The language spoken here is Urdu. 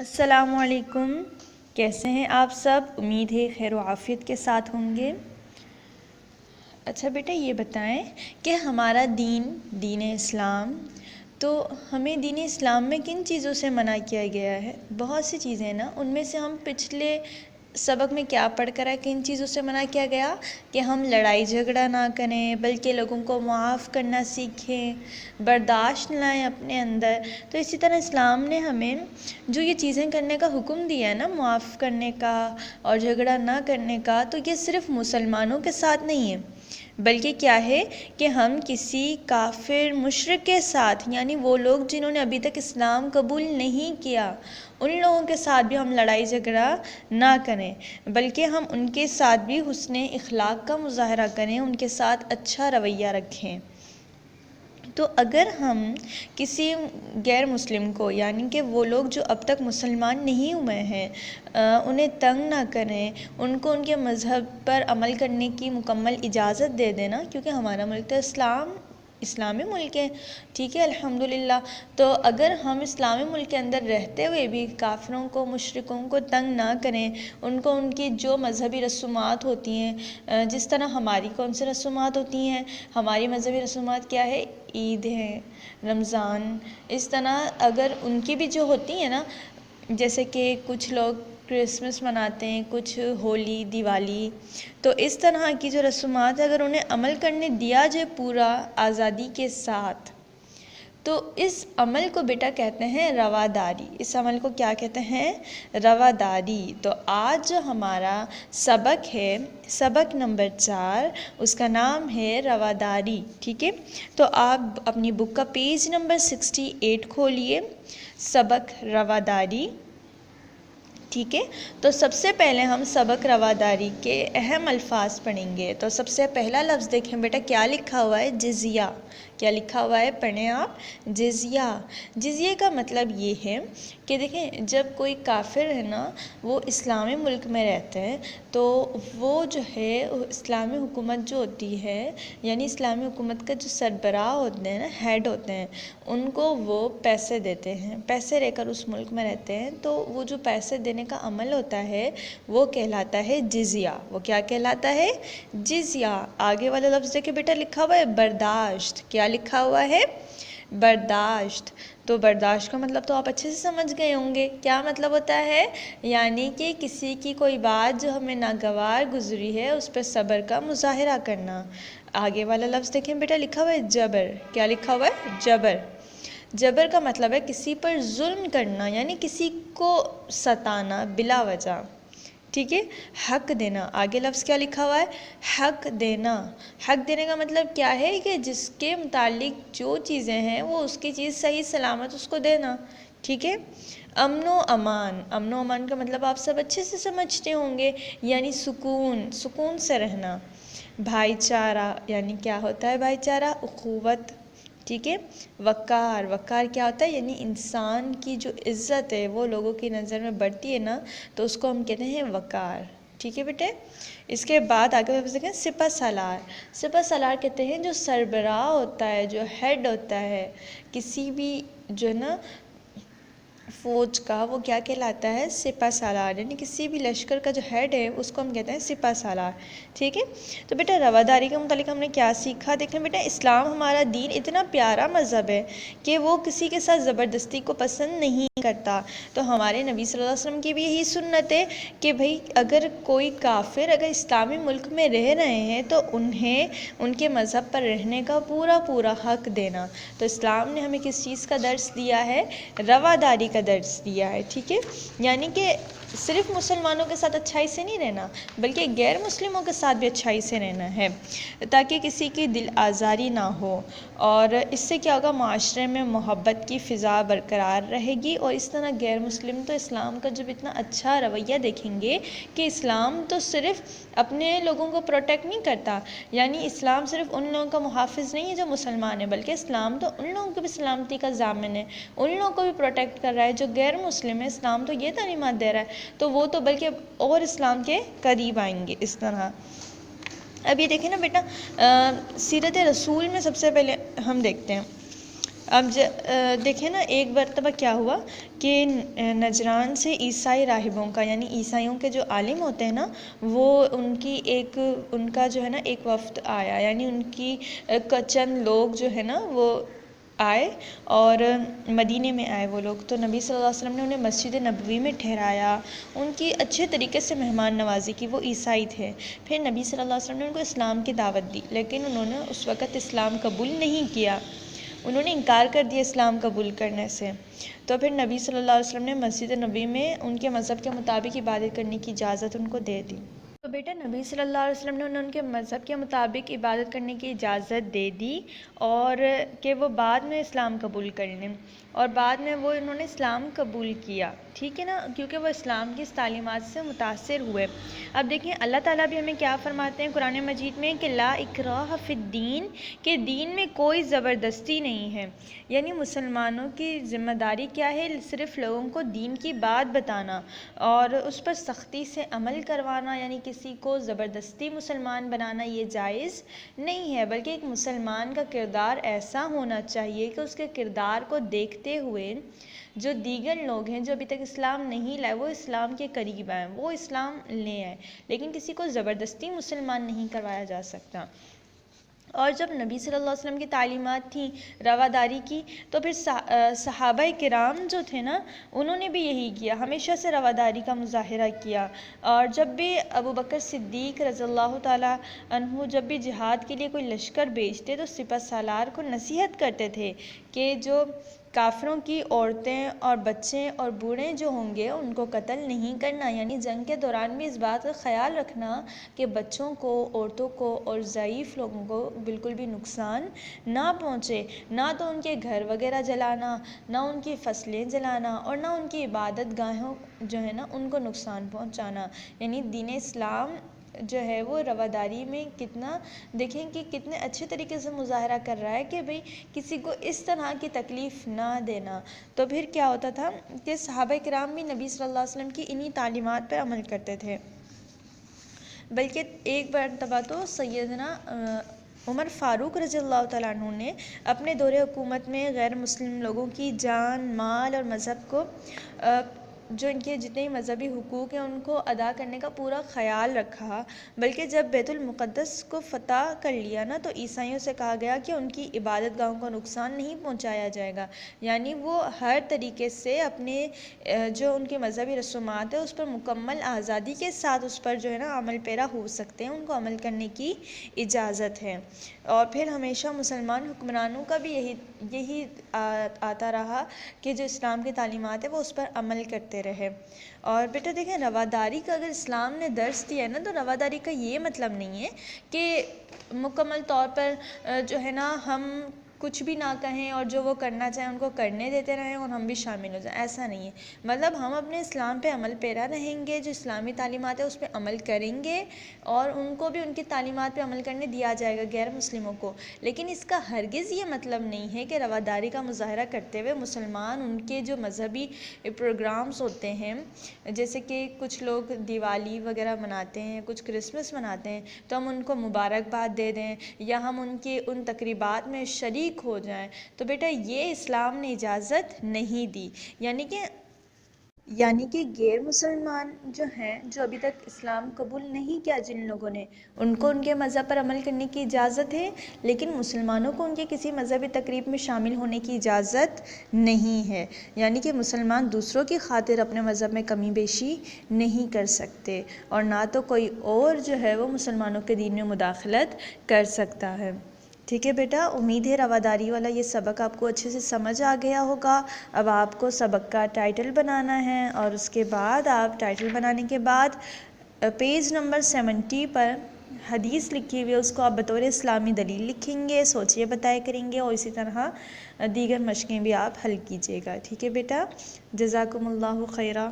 السلام علیکم، کیسے ہیں آپ سب؟ امید ہے خیر و عافیت کے ساتھ ہوں گے۔ اچھا بیٹا یہ بتائیں کہ ہمارا دین اسلام، تو ہمیں دین اسلام میں کن چیزوں سے منع کیا گیا ہے؟ بہت سی چیزیں ہیں نا، ان میں سے ہم پچھلے سبق میں کیا پڑھ کر آئے؟ کن چیزوں سے منع کیا گیا کہ ہم لڑائی جھگڑا نہ کریں بلکہ لوگوں کو معاف کرنا سیکھیں، برداشت لائیں اپنے اندر۔ تو اسی طرح اسلام نے ہمیں جو یہ چیزیں کرنے کا حکم دیا ہے نا، معاف کرنے کا اور جھگڑا نہ کرنے کا، تو یہ صرف مسلمانوں کے ساتھ نہیں ہے، بلکہ کیا ہے کہ ہم کسی کافر مشرک کے ساتھ، یعنی وہ لوگ جنہوں نے ابھی تک اسلام قبول نہیں کیا، ان لوگوں کے ساتھ بھی ہم لڑائی جھگڑا نہ کریں، بلکہ ہم ان کے ساتھ بھی حسن اخلاق کا مظاہرہ کریں، ان کے ساتھ اچھا رویہ رکھیں۔ تو اگر ہم کسی غیر مسلم کو، یعنی کہ وہ لوگ جو اب تک مسلمان نہیں ہوئے ہیں، انہیں تنگ نہ کریں، ان کو ان کے مذہب پر عمل کرنے کی مکمل اجازت دے دینا، کیونکہ ہمارا ملک تو اسلامی ملک ہے، ٹھیک ہے الحمدللہ۔ تو اگر ہم اسلامی ملک کے اندر رہتے ہوئے بھی کافروں کو، مشرکوں کو تنگ نہ کریں، ان کو ان کی جو مذہبی رسومات ہوتی ہیں، جس طرح ہماری کون سی رسومات ہوتی ہیں، ہماری مذہبی رسومات کیا ہے؟ عید ہے، رمضان، اس طرح اگر ان کی بھی جو ہوتی ہیں نا، جیسے کہ کچھ لوگ کرسمس مناتے ہیں، کچھ ہولی، دیوالی، تو اس طرح کی جو رسومات اگر انہیں عمل کرنے دیا جائے پورا آزادی کے ساتھ، تو اس عمل کو بیٹا کہتے ہیں رواداری۔ اس عمل کو کیا کہتے ہیں؟ رواداری۔ تو آج جو ہمارا سبق ہے، سبق نمبر 4، اس کا نام ہے رواداری، ٹھیک ہے؟ تو آپ اپنی بک کا پیج نمبر 68 کھولیے، سبق رواداری، ٹھیک ہے؟ تو سب سے پہلے ہم سبق رواداری کے اہم الفاظ پڑھیں گے۔ تو سب سے پہلا لفظ دیکھیں بیٹا، کیا لکھا ہوا ہے؟ جزیہ۔ کیا لکھا ہوا ہے؟ پڑھیں آپ، جزیہ۔ جزیے کا مطلب یہ ہے کہ دیکھیں، جب کوئی کافر ہے نا، وہ اسلامی ملک میں رہتے ہیں، تو وہ جو ہے اسلامی حکومت جو ہوتی ہے، یعنی اسلامی حکومت کا جو سربراہ ہوتے ہیں نا، ہیڈ ہوتے ہیں، ان کو وہ پیسے دیتے ہیں، پیسے لے کر اس ملک میں رہتے ہیں، تو وہ جو پیسے دینے کا عمل ہوتا ہے وہ کہلاتا ہے جزیہ۔ وہ کیا کہلاتا ہے؟ جزیہ۔ آگے والا لفظ دیکھیں بیٹا، لکھا ہوا ہے برداشت۔ کیا لکھا ہوا ہے؟ برداشت۔ تو برداشت کا مطلب تو آپ اچھے سے سمجھ گئے ہوں گے، کیا مطلب ہوتا ہے؟ یعنی کہ کسی کی کوئی بات جو ہمیں ناگوار گزری ہے، اس پہ صبر کا مظاہرہ کرنا۔ آگے والا لفظ دیکھیں بیٹا، لکھا ہوا ہے جبر۔ کیا لکھا ہوا ہے؟ جبر۔ جبر کا مطلب ہے کسی پر ظلم کرنا، یعنی کسی کو ستانا بلا وجہ، ٹھیک ہے؟ حق دینا۔ آگے لفظ کیا لکھا ہوا ہے؟ حق دینا۔ حق دینے کا مطلب کیا ہے کہ جس کے متعلق جو چیزیں ہیں، وہ اس کی چیز صحیح سلامت اس کو دینا، ٹھیک ہے؟ امن و امان۔ امن و امان کا مطلب آپ سب اچھے سے سمجھتے ہوں گے، یعنی سکون سے رہنا۔ بھائی چارہ، یعنی کیا ہوتا ہے بھائی چارہ؟ اخوت، ٹھیک ہے؟ وقار۔ وقار کیا ہوتا ہے؟ یعنی انسان کی جو عزت ہے وہ لوگوں کی نظر میں بڑھتی ہے نا، تو اس کو ہم کہتے ہیں وقار، ٹھیک ہے بیٹے؟ اس کے بعد آگے دیکھیں سپہ سالار۔ سپہ سالار کہتے ہیں جو سربراہ ہوتا ہے، جو ہیڈ ہوتا ہے کسی بھی جو ہے نا فوج کا، وہ کیا کہلاتا ہے؟ سپہ سالار۔ یعنی کسی بھی لشکر کا جو ہیڈ ہے اس کو ہم کہتے ہیں سپہ سالار، ٹھیک ہے؟ تو بیٹا رواداری کے متعلق ہم نے کیا سیکھا؟ دیکھیں بیٹا، اسلام ہمارا دین اتنا پیارا مذہب ہے کہ وہ کسی کے ساتھ زبردستی کو پسند نہیں کرتا۔ تو ہمارے نبی صلی اللہ علیہ وسلم کی بھی یہی سنت ہے کہ بھئی اگر کوئی کافر اگر اسلامی ملک میں رہ رہے ہیں تو انہیں ان کے مذہب پر رہنے کا پورا حق دینا۔ تو اسلام نے ہمیں کس چیز کا درس دیا ہے؟ رواداری کا درس دیا ہے، ٹھیک ہے؟ یعنی کہ صرف مسلمانوں کے ساتھ اچھائی سے نہیں رہنا، بلکہ غیر مسلموں کے ساتھ بھی اچھائی سے رہنا ہے، تاکہ کسی کی دل آزاری نہ ہو، اور اس سے کیا ہوگا؟ معاشرے میں محبت کی فضا برقرار رہے گی۔ اور اس طرح غیر مسلم تو اسلام کا جب اتنا اچھا رویہ دیکھیں گے کہ اسلام تو صرف اپنے لوگوں کو پروٹیکٹ نہیں کرتا، یعنی اسلام صرف ان لوگوں کا محافظ نہیں ہے جو مسلمان ہیں، بلکہ اسلام تو ان لوگوں کی بھی سلامتی کا ضامن ہے، ان لوگوں کو بھی پروٹیکٹ کر رہا ہے جو غیر مسلم ہے۔ اسلام تو یہ تعلیمات دے رہا ہے، تو وہ تو بلکہ اور اسلام کے قریب آئیں گے اس طرح۔ اب یہ دیکھیں نا بیٹا، سیرت رسول میں سب سے پہلے ہم دیکھتے ہیں اب دیکھیں نا، ایک مرتبہ کیا ہوا کہ نجران سے عیسائی راہبوں کا، یعنی عیسائیوں کے جو عالم ہوتے ہیں نا، وہ ان کا جو ہے نا ایک وفد آیا، یعنی ان کی چند لوگ جو ہے نا وہ آئے اور مدینے میں آئے وہ لوگ. تو نبی صلی اللہ علیہ وسلم نے انہیں مسجد نبوی میں ٹھہرایا، ان کی اچھے طریقے سے مہمان نوازی کی. وہ عیسائی تھے. پھر نبی صلی اللہ علیہ وسلم نے ان کو اسلام کی دعوت دی، لیکن انہوں نے اس وقت اسلام قبول نہیں کیا، انہوں نے انکار کر دیا اسلام قبول کرنے سے. تو پھر نبی صلی اللہ علیہ وسلم نے مسجد نبوی میں ان کے مذہب کے مطابق عبادت کرنے کی اجازت ان کو دے دی. تو بیٹا نبی صلی اللہ علیہ وسلم نے انہیں ان کے مذہب کے مطابق عبادت کرنے کی اجازت دے دی، اور کہ وہ بعد میں اسلام قبول کر لیں. اور بعد میں انہوں نے اسلام قبول کیا، ٹھیک ہے نا، کیونکہ وہ اسلام کی اس تعلیمات سے متاثر ہوئے. اب دیکھیں اللہ تعالیٰ بھی ہمیں کیا فرماتے ہیں قرآن مجید میں کہ لا اکراہ فی الدین، کہ دین میں کوئی زبردستی نہیں ہے. یعنی مسلمانوں کی ذمہ داری کیا ہے؟ صرف لوگوں کو دین کی بات بتانا اور اس پر سختی سے عمل کروانا، یعنی کسی کو زبردستی مسلمان بنانا یہ جائز نہیں ہے، بلکہ ایک مسلمان کا کردار ایسا ہونا چاہیے کہ اس کے کردار کو دیکھتے ہوئے جو دیگر لوگ ہیں جو ابھی تک اسلام نہیں لائے وہ اسلام کے قریب آئیں، وہ اسلام لے آئیں. لیکن کسی کو زبردستی مسلمان نہیں کروایا جا سکتا. اور جب نبی صلی اللہ علیہ وسلم کی تعلیمات تھیں رواداری کی، تو پھر صحابہ کرام جو تھے نا، انہوں نے بھی یہی کیا، ہمیشہ سے رواداری کا مظاہرہ کیا. اور جب بھی ابو بکر صدیق رضی اللہ تعالیٰ عنہ جب بھی جہاد کے لیے کوئی لشکر بھیجتے تو سپہ سالار کو نصیحت کرتے تھے کہ جو کافروں کی عورتیں اور بچے اور بوڑھے جو ہوں گے ان کو قتل نہیں کرنا، یعنی جنگ کے دوران بھی اس بات کا خیال رکھنا کہ بچوں کو، عورتوں کو اور ضعیف لوگوں کو بالکل بھی نقصان نہ پہنچے، نہ تو ان کے گھر وغیرہ جلانا، نہ ان کی فصلیں جلانا، اور نہ ان کی عبادت گاہوں جو ہے نا ان کو نقصان پہنچانا. یعنی دین اسلام جو ہے وہ رواداری میں کتنا، دیکھیں کہ کتنے اچھے طریقے سے مظاہرہ کر رہا ہے کہ بھئی کسی کو اس طرح کی تکلیف نہ دینا. تو پھر کیا ہوتا تھا کہ صحابہ کرام بھی نبی صلی اللہ علیہ وسلم کی انہی تعلیمات پر عمل کرتے تھے. بلکہ ایک مرتبہ تو سیدنا عمر فاروق رضی اللہ تعالیٰ عنہ نے اپنے دور حکومت میں غیر مسلم لوگوں کی جان، مال اور مذہب کو جو ان کے جتنے مذہبی حقوق ہیں ان کو ادا کرنے کا پورا خیال رکھا. بلکہ جب بیت المقدس کو فتح کر لیا نا، تو عیسائیوں سے کہا گیا کہ ان کی عبادت گاہوں کو نقصان نہیں پہنچایا جائے گا. یعنی وہ ہر طریقے سے اپنے جو ان کی مذہبی رسومات ہے اس پر مکمل آزادی کے ساتھ اس پر جو ہے نا عمل پیرا ہو سکتے ہیں، ان کو عمل کرنے کی اجازت ہے. اور پھر ہمیشہ مسلمان حکمرانوں کا بھی یہی آتا رہا کہ جو اسلام کی تعلیمات ہے وہ اس پر عمل کرتے رہے. اور بیٹا دیکھیں رواداری کا اگر اسلام نے درس دیا ہے نا، تو رواداری کا یہ مطلب نہیں ہے کہ مکمل طور پر جو ہے نا ہم کچھ بھی نہ کہیں اور جو وہ کرنا چاہیں ان کو کرنے دیتے رہیں اور ہم بھی شامل ہو جائیں، ایسا نہیں ہے. مطلب ہم اپنے اسلام پہ عمل پیرا رہیں گے، جو اسلامی تعلیمات ہے اس پہ عمل کریں گے اور ان کو بھی ان کی تعلیمات پہ عمل کرنے دیا جائے گا غیر مسلموں کو. لیکن اس کا ہرگز یہ مطلب نہیں ہے کہ رواداری کا مظاہرہ کرتے ہوئے مسلمان ان کے جو مذہبی پروگرامز ہوتے ہیں، جیسے کہ کچھ لوگ دیوالی وغیرہ مناتے ہیں، کچھ کرسمس مناتے ہیں، تو ہم ان کو مبارکباد دے دیں یا ہم ان کے ان تقریبات میں شریک ہو جائیں. تو بیٹا یہ اسلام نے اجازت نہیں دی. یعنی کہ غیر مسلمان جو ہیں، جو ابھی تک اسلام قبول نہیں کیا جن لوگوں نے، ان کو ان کے مذہب پر عمل کرنے کی اجازت ہے، لیکن مسلمانوں کو ان کے کسی مذہبی تقریب میں شامل ہونے کی اجازت نہیں ہے. یعنی کہ مسلمان دوسروں کی خاطر اپنے مذہب میں کمی بیشی نہیں کر سکتے، اور نہ تو کوئی اور جو ہے وہ مسلمانوں کے دین میں مداخلت کر سکتا ہے. ٹھیک ہے بیٹا، امید ہے رواداری والا یہ سبق آپ کو اچھے سے سمجھ آ گیا ہوگا. اب آپ کو سبق کا ٹائٹل بنانا ہے، اور اس کے بعد آپ ٹائٹل بنانے کے بعد پیج نمبر 70 پر حدیث لکھی ہوئی ہے اس کو آپ بطور اسلامی دلیل لکھیں گے، سوچیے بتائے کریں گے، اور اسی طرح دیگر مشقیں بھی آپ حل کیجیے گا. ٹھیک ہے بیٹا، جزاکم اللہ خیرہ.